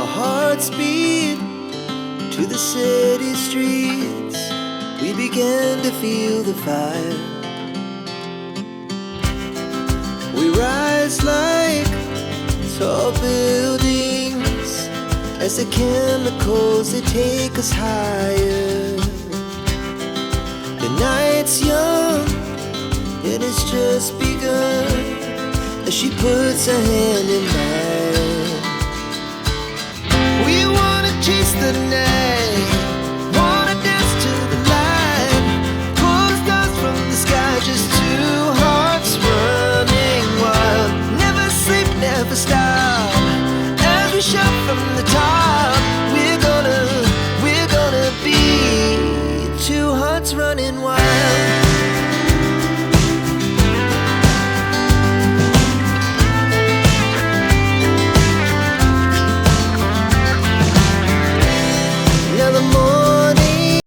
our hearts beat to the city streets. We began to feel the fire. We rise like tall buildings as the chemicals, they take us higher. The night's young and it's just begun as she puts her hand in mine.